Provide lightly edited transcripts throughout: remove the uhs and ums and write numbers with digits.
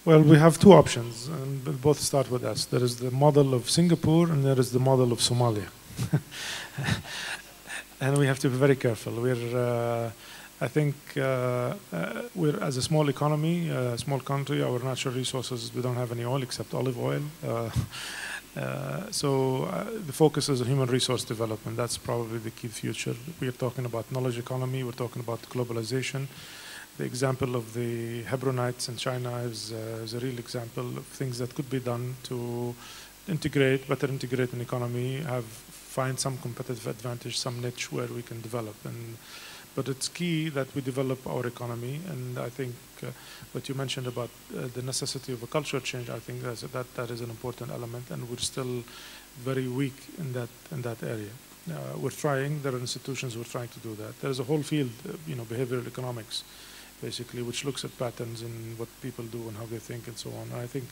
Well, we have two options, and both start with S. There is the model of Singapore, and there is the model of Somalia. And we have to be very careful. I think we're, as a small economy, a small country, our natural resources, we don't have any oil except olive oil. The focus is on human resource development. That's probably the key future. We are talking about knowledge economy. We're talking about globalization. The example of the Hebronites in China is a real example of things that could be done to better integrate an economy, find some competitive advantage, some niche where we can develop. But it's key that we develop our economy, and I think what you mentioned about the necessity of a cultural change, I think that is an important element, and we're still very weak in that area. We're trying. There are institutions who are trying to do that. There's a whole field, behavioral economics, basically, which looks at patterns in what people do and how they think and so on. And I think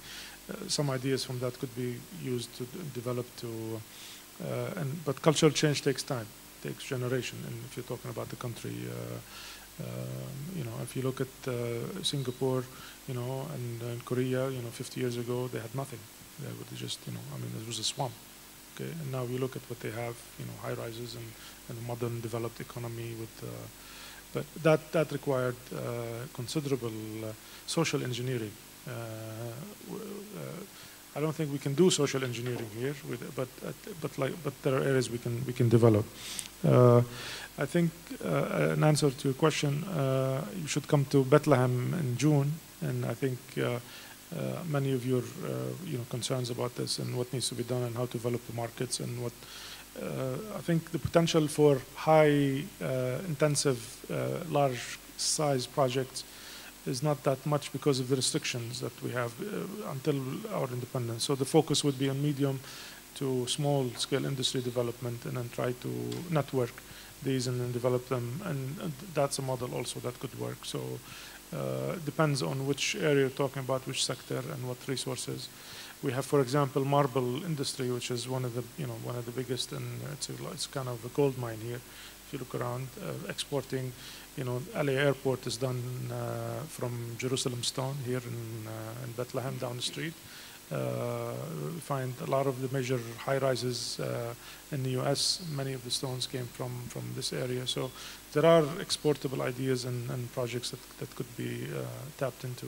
some ideas from that could be used to develop but cultural change takes time, takes generation. And if you're talking about the country, if you look at Singapore, and Korea, 50 years ago, they had nothing. They were just, it was a swamp. Okay, and now you look at what they have, high rises and a modern developed economy with, but that required considerable social engineering. I don't think we can do social engineering here, but there are areas we can develop. I think an answer to your question, you should come to Bethlehem in June, and I think many of your concerns about this and what needs to be done and how to develop the markets and what I think the potential for high intensive large size projects is not that much because of the restrictions that we have until our independence. So the focus would be on medium to small scale industry development, and then try to network these and then develop them. And that's a model also that could work. So depends on which area you're talking about, which sector and what resources. We have, for example, marble industry, which is one of the biggest, and it's kind of a gold mine here. If you look around, exporting, LA airport is done from Jerusalem stone here in Bethlehem down the street. We find a lot of the major high rises in the US, many of the stones came from this area. So there are exportable ideas and projects that could be tapped into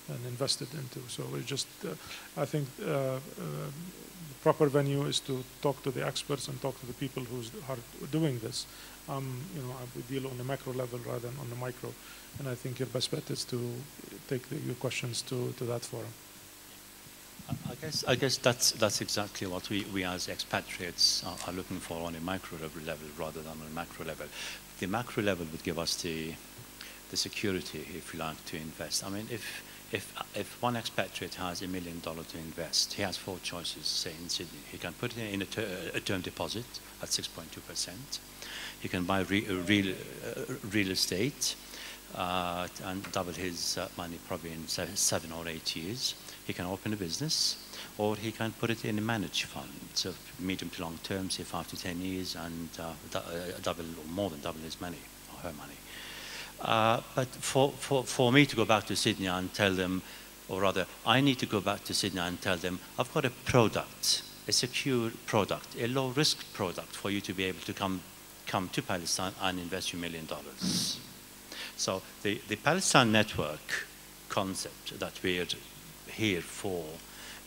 and invested into. So we just, I think the proper venue is to talk to the experts and talk to the people who are doing this. We deal on the macro level rather than on the micro. And I think your best bet is to take your questions to that forum. I guess that's exactly what we as expatriates are looking for on a micro level rather than on a macro level. The macro level would give us the security, if you like, to invest. I mean, if one expatriate has $1 million to invest, he has 4 choices, say in Sydney. He can put it in a term deposit at 6.2%. He can buy real estate and double his money probably in 7 or 8 years. He can open a business, or he can put it in a managed fund, so medium to long term, say 5 to 10 years, and double or more than double his money or her money. But for me to go back to Sydney and tell them, or rather, I need to go back to Sydney and tell them, I've got a product, a secure product, a low-risk product for you to be able to come to Palestine and invest your $1 million. So the Palestine network concept that we're here for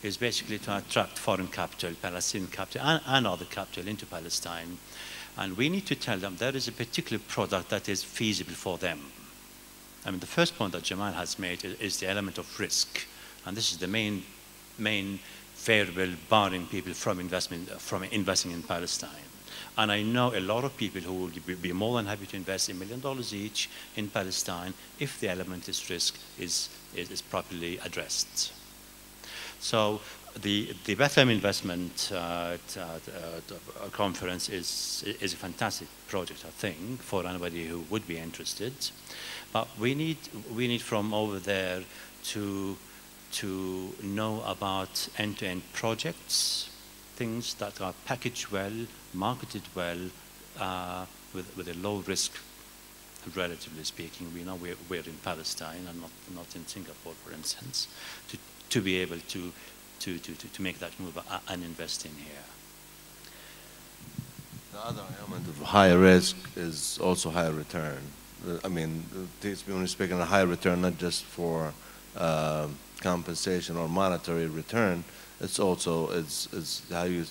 is basically to attract foreign capital, Palestinian capital, and other capital into Palestine. And we need to tell them there is a particular product that is feasible for them. I mean, the first point that Jamal has made is the element of risk. And this is the main variable barring people from investing in Palestine. And I know a lot of people who would be more than happy to invest $1 million each in Palestine if the element of risk is properly addressed. So the Bethlehem Investment Conference is a fantastic project, I think, for anybody who would be interested. But we need from over there to know about end-to-end projects, things that are packaged well, marketed well, with a low risk relatively speaking. We know we're in Palestine and not in Singapore, for instance, to be able to make that move and invest in here. The other element of higher risk is also higher return. I mean, when we speak on a higher return, not just for compensation or monetary return, it's also it's how you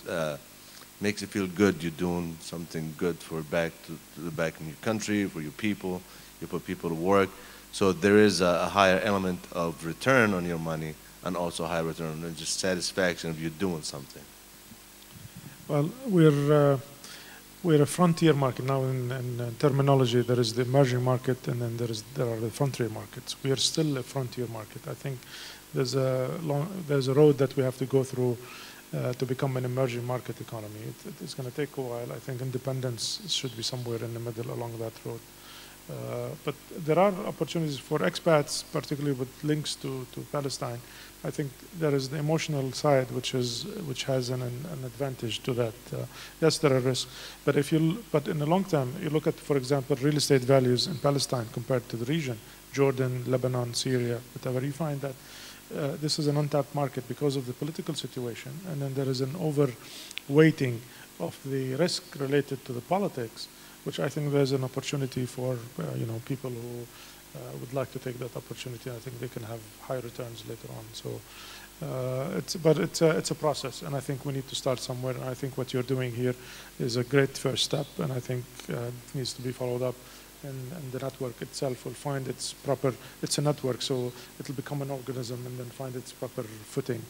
makes you feel good. You're doing something good for back in your country, for your people. You put people to work. So there is a higher element of return on your money, and also higher return on just satisfaction of you doing something. Well, we're a frontier market now in terminology. There is the emerging market, and then there are the frontier markets. We are still a frontier market. I think there's a road that we have to go through to become an emerging market economy. It's going to take a while. I think independence should be somewhere in the middle along that road. But there are opportunities for expats, particularly with links to Palestine. I think there is the emotional side, which has an advantage to that. Yes, there are risks, but but in the long term, you look at, for example, real estate values in Palestine compared to the region, Jordan, Lebanon, Syria, whatever. You find that this is an untapped market because of the political situation, and then there is an overweighting of the risk related to the politics, which I think there's an opportunity for people who would like to take that opportunity. I think they can have high returns later on. So it's a process, and I think we need to start somewhere. And I think what you're doing here is a great first step, and I think it needs to be followed up. And the network itself will find its proper. It's a network, so it'll become an organism and then find its proper footing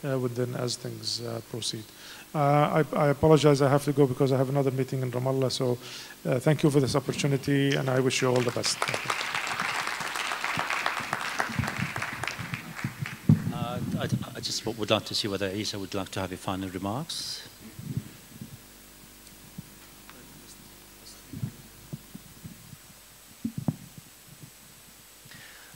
within as things proceed. I apologize, I have to go because I have another meeting in Ramallah. So thank you for this opportunity, and I wish you all the best. I just would like to see whether Isa would like to have a final remarks.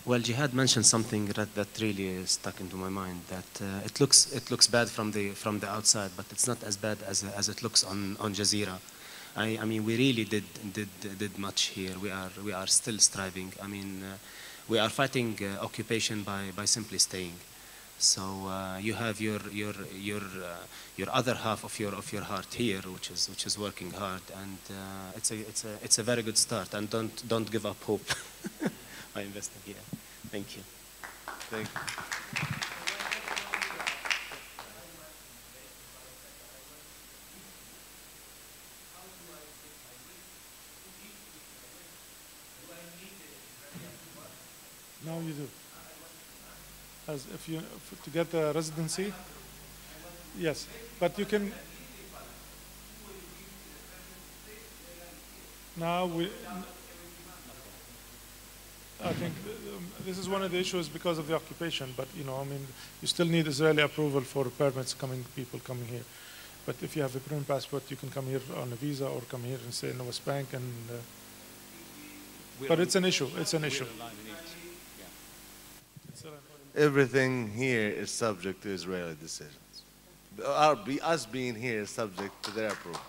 Well, Jihad mentioned something that really stuck into my mind. That it looks bad from the outside, but it's not as bad as it looks on Jazeera. I mean, we really did much here. We are still striving. I mean, we are fighting occupation by simply staying. So you have your other half of your heart here, which is working hard, and it's a very good start. And don't give up hope by investing here. Thank you. Thank you. No, you do. As to get a residency, yes, but you can. Now I think this is one of the issues because of the occupation. But I mean, you still need Israeli approval for permits people coming here. But if you have a permanent passport, you can come here on a visa or come here and stay in the West Bank. And but it's an issue. It's an issue. Everything here is subject to Israeli decisions. Us being here is subject to their approval.